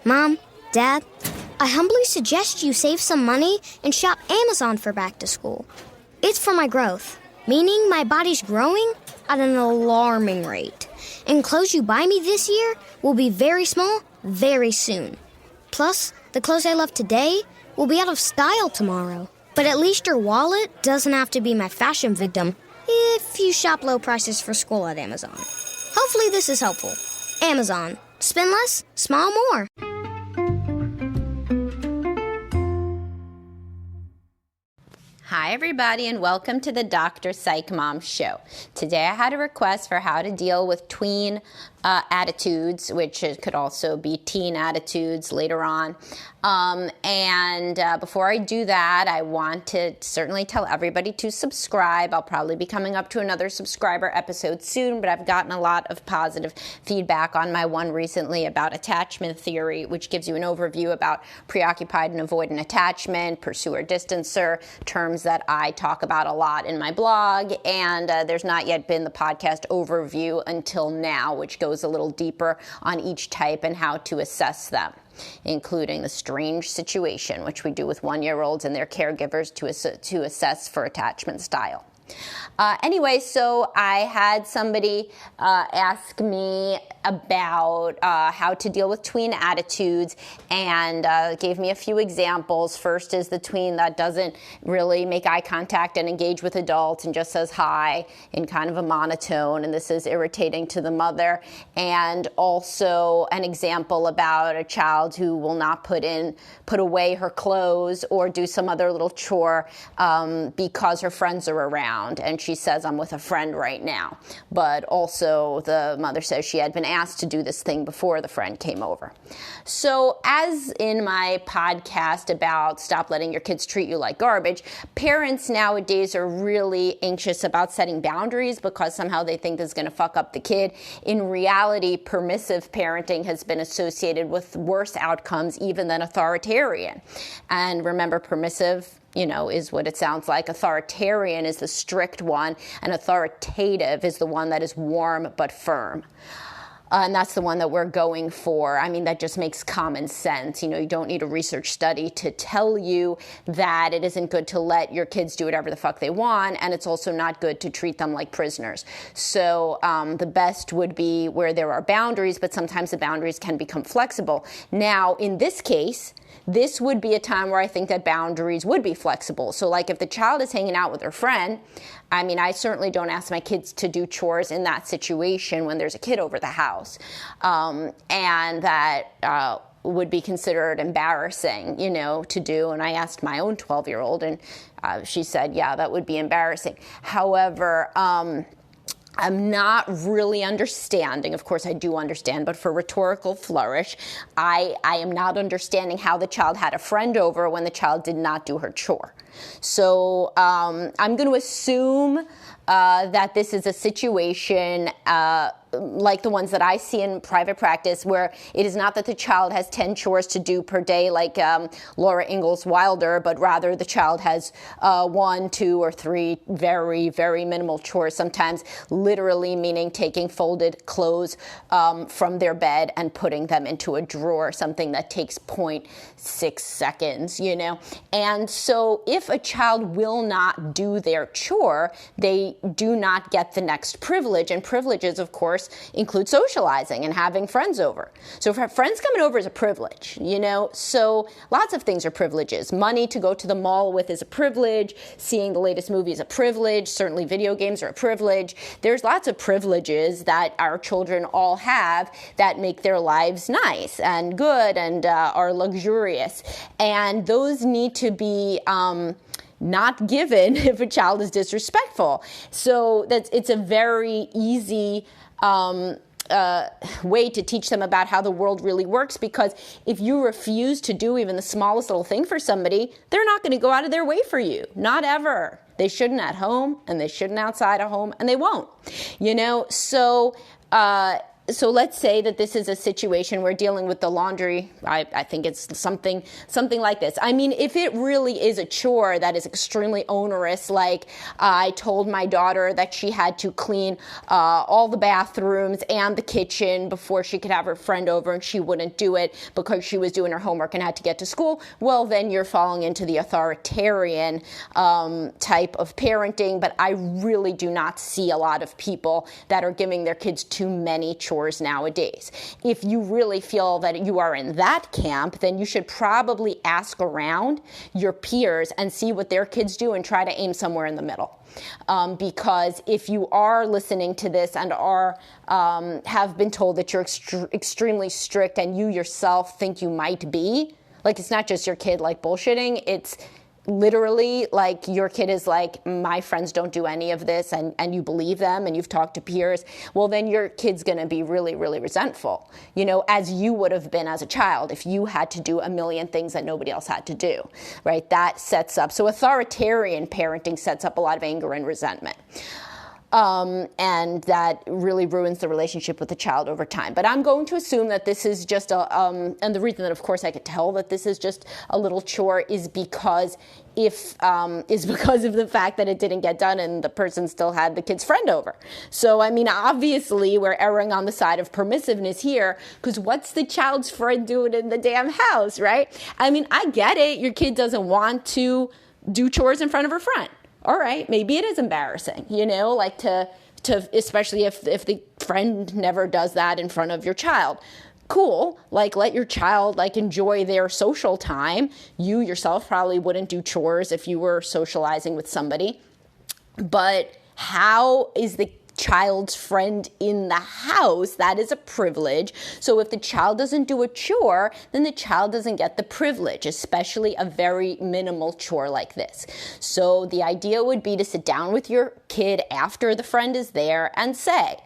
Mom, Dad, I humbly suggest you save some money and shop Amazon for back to school. It's for my growth, meaning my body's growing at an alarming rate. And clothes you buy me this year will be very small very soon. Plus, the clothes I love today will be out of style tomorrow. But at least your wallet doesn't have to be my fashion victim if you shop low prices for school at Amazon. Hopefully this is helpful. Amazon. Spend less, smile more. Hi, everybody, and welcome to the Dr. Psych Mom Show. Today I had a request for how to deal with tween attitudes, which could also be teen attitudes later on. Before I do that, I want to certainly tell everybody to subscribe. I'll probably be coming up to another subscriber episode soon, but I've gotten a lot of positive feedback on my one recently about attachment theory, which gives you an overview about preoccupied and avoidant attachment, pursuer distancer, terms that I talk about a lot in my blog. And there's not yet been the podcast overview until now, which goes a little deeper on each type and how to assess them, including the strange situation, which we do with 1-year-olds and their caregivers to assess for attachment style. Anyway, so I had somebody ask me about how to deal with tween attitudes and gave me a few examples. First is the tween that doesn't really make eye contact and engage with adults and just says hi in kind of a monotone, and this is irritating to the mother. And also an example about a child who will not put away her clothes or do some other little chore because her friends are around, and she says, I'm with a friend right now. But also the mother says she had been asked to do this thing before the friend came over. So as in my podcast about stop letting your kids treat you like garbage, parents nowadays are really anxious about setting boundaries because somehow they think this is going to fuck up the kid. In reality, permissive parenting has been associated with worse outcomes even than authoritarian. And remember, permissive is what it sounds like. Authoritarian is the strict one, and authoritative is the one that is warm but firm. And that's the one that we're going for. I mean, that just makes common sense. You don't need a research study to tell you that it isn't good to let your kids do whatever the fuck they want, and it's also not good to treat them like prisoners. So the best would be where there are boundaries, but sometimes the boundaries can become flexible. Now, in this case, this would be a time where I think that boundaries would be flexible. So like if the child is hanging out with her friend, I mean, I certainly don't ask my kids to do chores in that situation when there's a kid over the house. And that would be considered embarrassing, to do. And I asked my own 12-year-old, and she said, yeah, that would be embarrassing. However, I'm not really understanding. Of course, I do understand, but for rhetorical flourish, I am not understanding how the child had a friend over when the child did not do her chore. So I'm going to assume that this is a situation like the ones that I see in private practice, where it is not that the child has 10 chores to do per day like Laura Ingalls Wilder, but rather the child has 1, 2, or 3 very, very minimal chores, sometimes literally meaning taking folded clothes from their bed and putting them into a drawer, something that takes 0.6 seconds, And so if a child will not do their chore, they do not get the next privilege, and privileges, of course, include socializing and having friends over. So friends coming over is a privilege, So lots of things are privileges. Money to go to the mall with is a privilege. Seeing the latest movie is a privilege. Certainly video games are a privilege. There's lots of privileges that our children all have that make their lives nice and good and are luxurious. And those need to be not given if a child is disrespectful. So it's a very easy way to teach them about how the world really works, because if you refuse to do even the smallest little thing for somebody, they're not going to go out of their way for you. Not ever. They shouldn't at home, and they shouldn't outside of home, and they won't. So So let's say that this is a situation where dealing with the laundry, I think it's something like this. I mean, if it really is a chore that is extremely onerous, like I told my daughter that she had to clean all the bathrooms and the kitchen before she could have her friend over, and she wouldn't do it because she was doing her homework and had to get to school, well, then you're falling into the authoritarian type of parenting. But I really do not see a lot of people that are giving their kids too many chores nowadays. If you really feel that you are in that camp, then you should probably ask around your peers and see what their kids do and try to aim somewhere in the middle. Because if you are listening to this and are have been told that you're extremely strict and you yourself think you might be, like it's not just your kid like bullshitting, it's literally like your kid is like, my friends don't do any of this, and you believe them and you've talked to peers, well, then your kid's going to be really, really resentful, as you would have been as a child if you had to do a million things that nobody else had to do, right? That sets up, so authoritarian parenting sets up a lot of anger and resentment. And that really ruins the relationship with the child over time. But I'm going to assume that this is just and the reason that, of course, I could tell that this is just a little chore is because of the fact that it didn't get done and the person still had the kid's friend over. So, I mean, obviously, we're erring on the side of permissiveness here, because what's the child's friend doing in the damn house, right? I mean, I get it. Your kid doesn't want to do chores in front of her friend. All right, maybe it is embarrassing, like to especially if the friend never does that in front of your child. Cool, like let your child enjoy their social time. You yourself probably wouldn't do chores if you were socializing with somebody. But how is the child's friend in the house? That is a privilege. So if the child doesn't do a chore, then the child doesn't get the privilege, especially a very minimal chore like this. So the idea would be to sit down with your kid after the friend is there and say,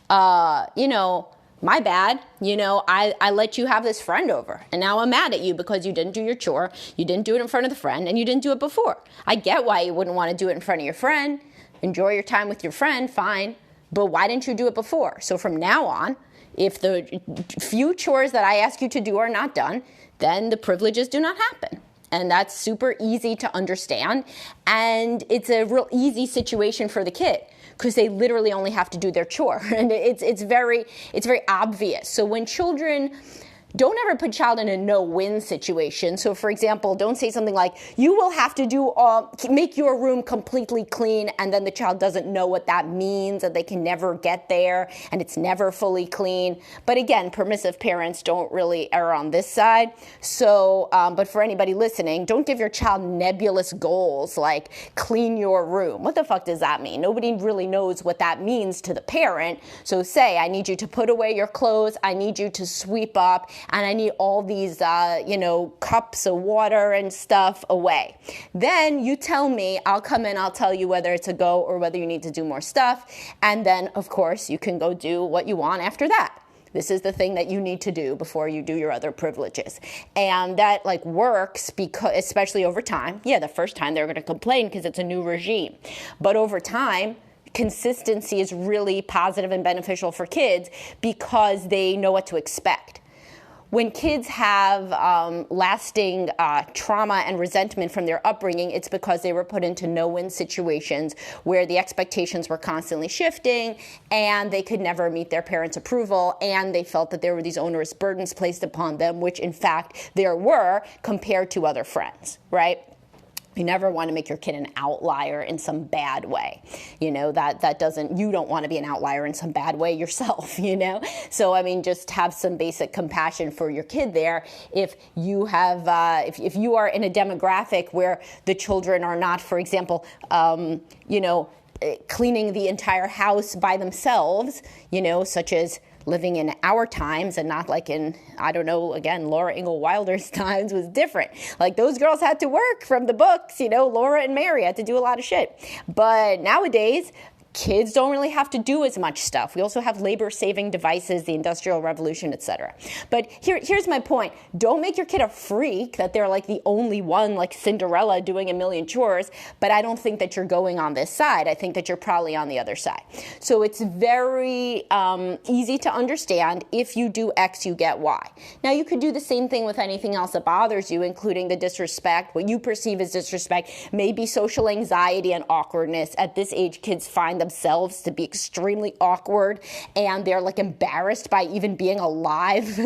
my bad, I let you have this friend over, and now I'm mad at you because you didn't do your chore, you didn't do it in front of the friend, and you didn't do it before. I get why you wouldn't want to do it in front of your friend. Enjoy your time with your friend, fine, but why didn't you do it before? So from now on, if the few chores that I ask you to do are not done, then the privileges do not happen. And that's super easy to understand, and it's a real easy situation for the kid, because they literally only have to do their chore, and it's very obvious. So when children, don't ever put child in a no-win situation. So, for example, don't say something like, you will have to make your room completely clean, and then the child doesn't know what that means, and they can never get there, and it's never fully clean. But again, permissive parents don't really err on this side. So, but for anybody listening, don't give your child nebulous goals like clean your room. What the fuck does that mean? Nobody really knows what that means to the parent. So say, I need you to put away your clothes, I need you to sweep up, and I need all these, cups of water and stuff away. Then you tell me, I'll come in, I'll tell you whether it's a go or whether you need to do more stuff. And then, of course, you can go do what you want after that. This is the thing that you need to do before you do your other privileges. And that works because, especially over time. Yeah, the first time they're going to complain because it's a new regime. But over time, consistency is really positive and beneficial for kids because they know what to expect. When kids have lasting trauma and resentment from their upbringing, it's because they were put into no-win situations where the expectations were constantly shifting and they could never meet their parents' approval, and they felt that there were these onerous burdens placed upon them, which in fact there were compared to other friends, right? You never want to make your kid an outlier in some bad way. You don't want to be an outlier in some bad way yourself, So, I mean, just have some basic compassion for your kid there. If you have, if you are in a demographic where the children are not, for example, cleaning the entire house by themselves, such as living in our times and not like in, Laura Ingalls Wilder's times was different. Like those girls had to work from the books, Laura and Mary had to do a lot of shit. But nowadays, Kids don't really have to do as much stuff. We also have labor-saving devices, the Industrial Revolution, etc. But here's my point. Don't make your kid a freak that they're like the only one, like Cinderella, doing a million chores. But I don't think that you're going on this side. I think that you're probably on the other side. So it's very easy to understand. If you do X, you get Y. Now, you could do the same thing with anything else that bothers you, including the disrespect, what you perceive as disrespect, maybe social anxiety and awkwardness. At this age, kids find themselves to be extremely awkward, and they're like embarrassed by even being alive,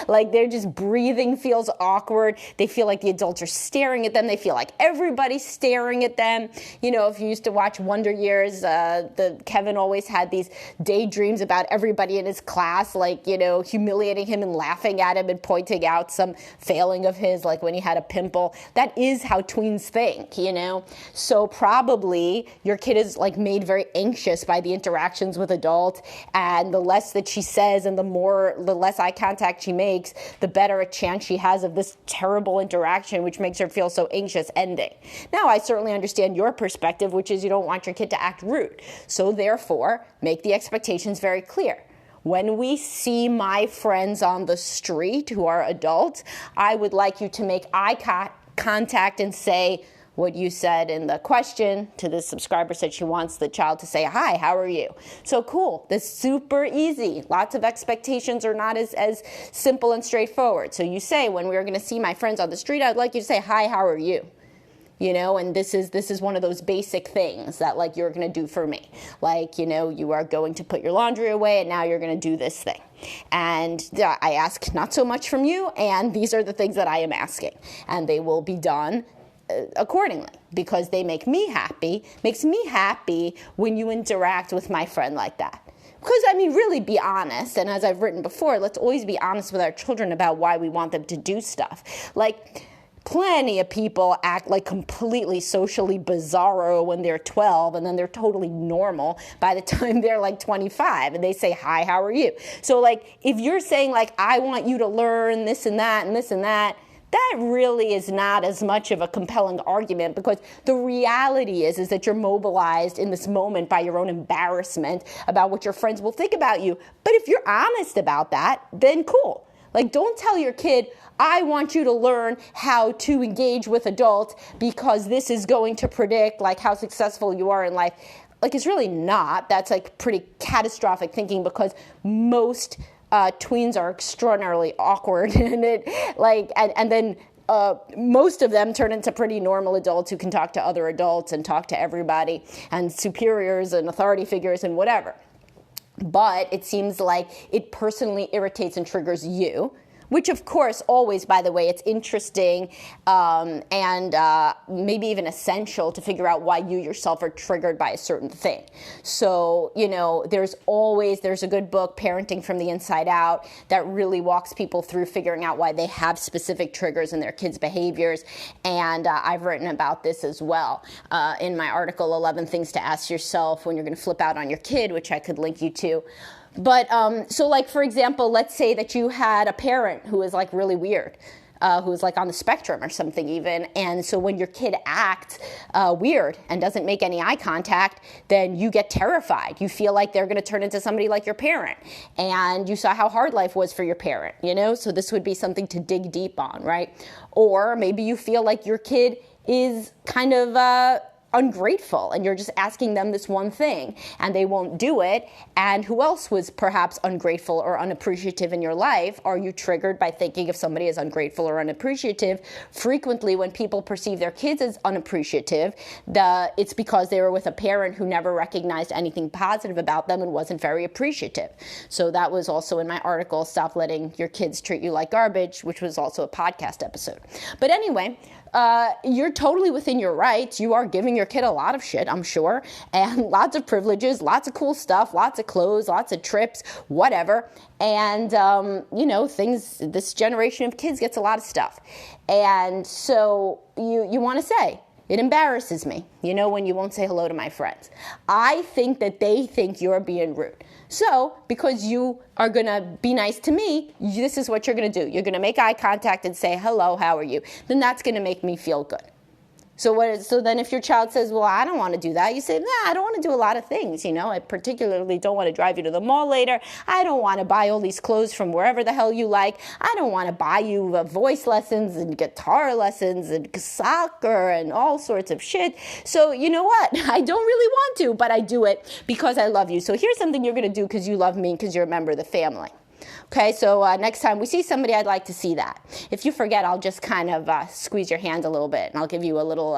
like they're just breathing feels awkward. They feel like the adults are staring at them. They feel like everybody's staring at them. If you used to watch Wonder Years, Kevin always had these daydreams about everybody in his class, like, humiliating him and laughing at him and pointing out some failing of his, like when he had a pimple. That is how tweens think, So probably your kid is like made very anxious by the interactions with adults, and the less that she says and the less eye contact she makes, the better a chance she has of this terrible interaction, which makes her feel so anxious, ending. Now, I certainly understand your perspective, which is you don't want your kid to act rude. So therefore, make the expectations very clear. When we see my friends on the street who are adults, I would like you to make eye contact and say what you said in the question to the subscriber. Said she wants the child to say, "Hi, how are you?" So cool. That's super easy. Lots of expectations are not as simple and straightforward. So you say, when we're going to see my friends on the street, I'd like you to say, "Hi, how are you?" And this is one of those basic things that like you're going to do for me. Like, you are going to put your laundry away and now you're going to do this thing. And I ask not so much from you, and these are the things that I am asking. And they will be done accordingly, because they make me happy. Makes me happy when you interact with my friend like that. Because, really be honest. And as I've written before, let's always be honest with our children about why we want them to do stuff. Like, plenty of people act like completely socially bizarro when they're 12, and then they're totally normal by the time they're like 25, and they say, "Hi, how are you?" So like, if you're saying like, "I want you to learn this and that and this and that," that really is not as much of a compelling argument, because the reality is that you're mobilized in this moment by your own embarrassment about what your friends will think about you. But if you're honest about that, then cool. Like, don't tell your kid, "I want you to learn how to engage with adults because this is going to predict like how successful you are in life." Like, it's really not. That's like pretty catastrophic thinking, because most tweens are extraordinarily awkward, and then most of them turn into pretty normal adults who can talk to other adults and talk to everybody and superiors and authority figures and whatever. But it seems like it personally irritates and triggers you, which, of course, always, by the way, it's interesting and maybe even essential to figure out why you yourself are triggered by a certain thing. So, there's a good book, Parenting from the Inside Out, that really walks people through figuring out why they have specific triggers in their kids' behaviors. And I've written about this as well in my article, 11 Things to Ask Yourself When You're Going to Flip Out on Your Kid, which I could link you to. But so like, for example, let's say that you had a parent who is like really weird, who is like on the spectrum or something even. And so when your kid acts weird and doesn't make any eye contact, then you get terrified. You feel like they're going to turn into somebody like your parent. And you saw how hard life was for your parent, So this would be something to dig deep on, right? Or maybe you feel like your kid is kind of ungrateful, and you're just asking them this one thing and they won't do it. And who else was perhaps ungrateful or unappreciative in your life? Are you triggered by thinking if somebody is ungrateful or unappreciative? Frequently, when people perceive their kids as unappreciative, it's because they were with a parent who never recognized anything positive about them and wasn't very appreciative. So that was also in my article, Stop Letting Your Kids Treat You Like Garbage, which was also a podcast episode. But anyway, you're totally within your rights. You are giving your kid a lot of shit, I'm sure, and lots of privileges, lots of cool stuff, lots of clothes, lots of trips, whatever. And, this generation of kids gets a lot of stuff. And so you want to say, it embarrasses me, when you won't say hello to my friends. I think that they think you're being rude. So, because you are going to be nice to me, this is what you're going to do. You're going to make eye contact and say, "Hello, how are you?" Then that's going to make me feel good. So then if your child says, well, I don't want to do that, you say, nah, I don't want to do a lot of things. I particularly don't want to drive you to the mall later. I don't want to buy all these clothes from wherever the hell you like. I don't want to buy you voice lessons and guitar lessons and soccer and all sorts of shit. So you know what? I don't really want to, but I do it because I love you. So here's something you're going to do because you love me and because you're a member of the family. Okay, so next time we see somebody, I'd like to see that. If you forget, I'll just kind of squeeze your hand a little bit, and I'll give you a little,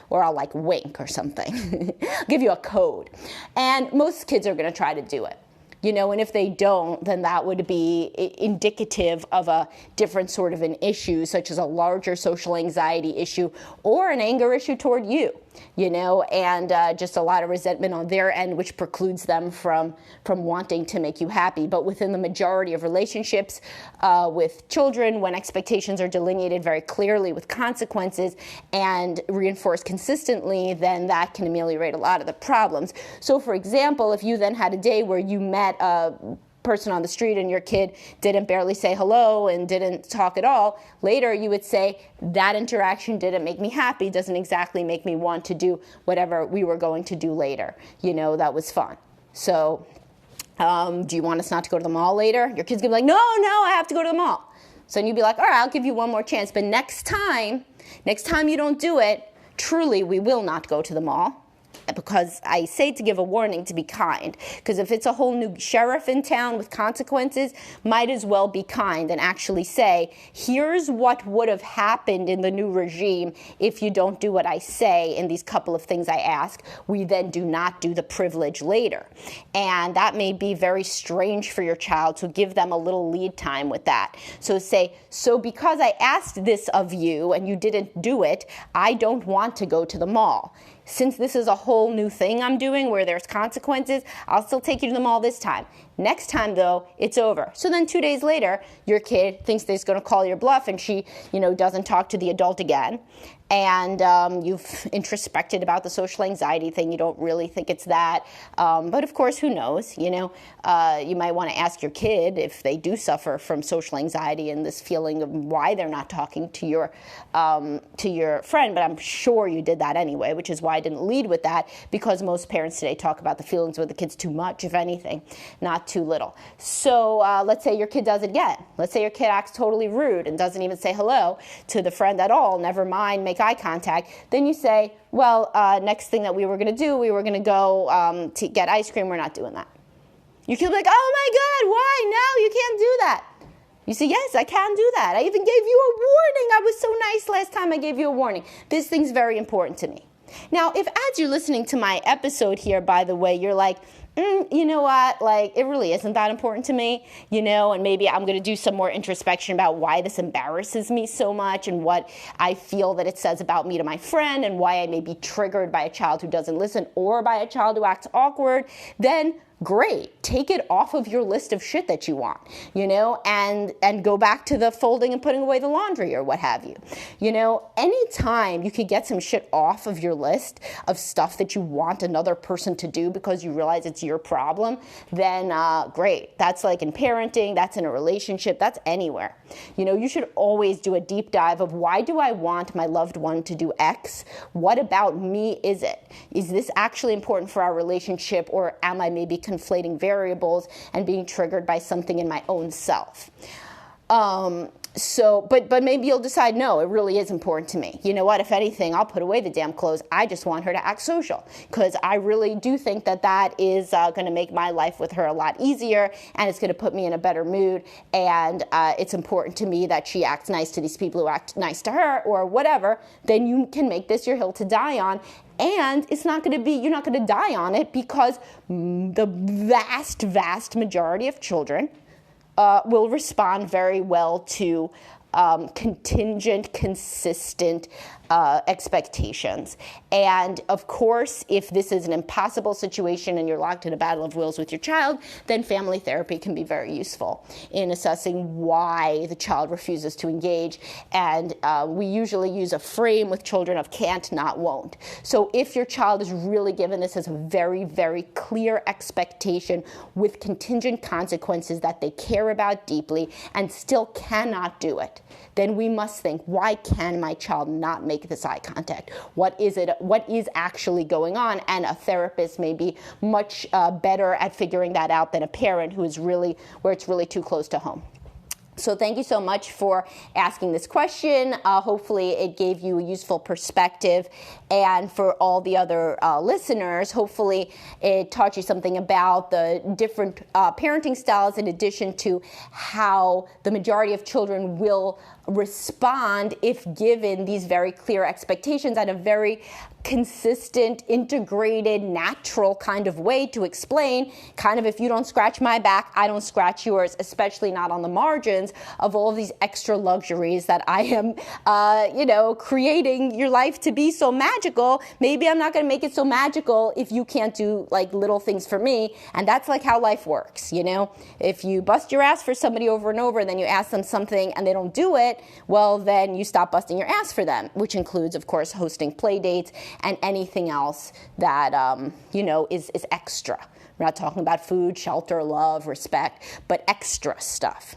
or I'll like wink or something. I'll give you a code. And most kids are going to try to do it. And if they don't, then that would be indicative of a different sort of an issue, such as a larger social anxiety issue or an anger issue toward you, and just a lot of resentment on their end, which precludes them from wanting to make you happy. But within the majority of relationships with children, when expectations are delineated very clearly with consequences and reinforced consistently, then that can ameliorate a lot of the problems. So, for example, if you then had a day where you met a person on the street and your kid didn't barely say hello and didn't talk at all, later you would say, that interaction didn't make me happy, doesn't exactly make me want to do whatever we were going to do later. That was fun. So do you want us not to go to the mall later? Your kid's going to be like, no, I have to go to the mall. So then you'd be like, all right, I'll give you one more chance. But next time you don't do it, truly, we will not go to the mall. Because I say to give a warning to be kind. Because if it's a whole new sheriff in town with consequences, might as well be kind and actually say, here's what would have happened in the new regime if you don't do what I say in these couple of things I ask. We then do not do the privilege later. And that may be very strange for your child, so give them a little lead time with that. So say, so because I asked this of you and you didn't do it, I don't want to go to the mall. Since this is a whole new thing I'm doing where there's consequences, I'll still take you to the mall this time. Next time, though, it's over. So then 2 days later, your kid thinks that he's going to call your bluff and she, doesn't talk to the adult again. And you've introspected about the social anxiety thing. You don't really think it's that. But of course, who knows? You might want to ask your kid if they do suffer from social anxiety and this feeling of why they're not talking to your friend. But I'm sure you did that anyway, which is why I didn't lead with that, because most parents today talk about the feelings with the kids too much, if anything, not too little. So let's say your kid does it again. Let's say your kid acts totally rude and doesn't even say hello to the friend at all, never mind make eye contact. Then you say, well, next thing that we were going to do, we were going to go to get ice cream. We're not doing that. Your kid will be like, oh my God, why? No, you can't do that. You say, yes, I can do that. I even gave you a warning. I was so nice last time I gave you a warning. This thing's very important to me. Now, if as you're listening to my episode here, by the way, you're like, you know what, it really isn't that important to me, and maybe I'm going to do some more introspection about why this embarrasses me so much and what I feel that it says about me to my friend and why I may be triggered by a child who doesn't listen or by a child who acts awkward, then great. Take it off of your list of shit that you want, and go back to the folding and putting away the laundry or what have you. Anytime you could get some shit off of your list of stuff that you want another person to do because you realize it's your problem, then great. That's like in parenting, that's in a relationship, that's anywhere. You should always do a deep dive of why do I want my loved one to do X? What about me is it? Is this actually important for our relationship, or am I maybe conflating variables and being triggered by something in my own self? But maybe you'll decide, no, it really is important to me. You know what? If anything, I'll put away the damn clothes. I just want her to act social because I really do think that is going to make my life with her a lot easier, and it's going to put me in a better mood. And it's important to me that she acts nice to these people who act nice to her or whatever. Then you can make this your hill to die on. And it's not going to be, you're not going to die on it because the vast, vast majority of children will respond very well to contingent, consistent expectations. And of course, if this is an impossible situation and you're locked in a battle of wills with your child, then family therapy can be very useful in assessing why the child refuses to engage. And we usually use a frame with children of can't, not, won't. So if your child is really given this as a very, very clear expectation with contingent consequences that they care about deeply and still cannot do it, then we must think, why can my child not make this eye contact? What is actually going on? And a therapist may be much better at figuring that out than a parent who is really, where it's really too close to home. So thank you so much for asking this question. Hopefully it gave you a useful perspective. And for all the other listeners, hopefully it taught you something about the different parenting styles, in addition to how the majority of children will respond if given these very clear expectations and a very consistent, integrated, natural kind of way to explain, kind of, if you don't scratch my back, I don't scratch yours, especially not on the margins of all of these extra luxuries that I am, creating your life to be so magical. Maybe I'm not going to make it so magical if you can't do like little things for me. And that's like how life works, you know? If you bust your ass for somebody over and over, and then you ask them something and they don't do it, well, then you stop busting your ass for them, which includes, of course, hosting play dates and anything else that, is extra. We're not talking about food, shelter, love, respect, but extra stuff,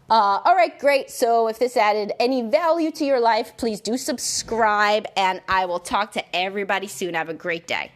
All right, great. So if this added any value to your life, please do subscribe, and I will talk to everybody soon. Have a great day.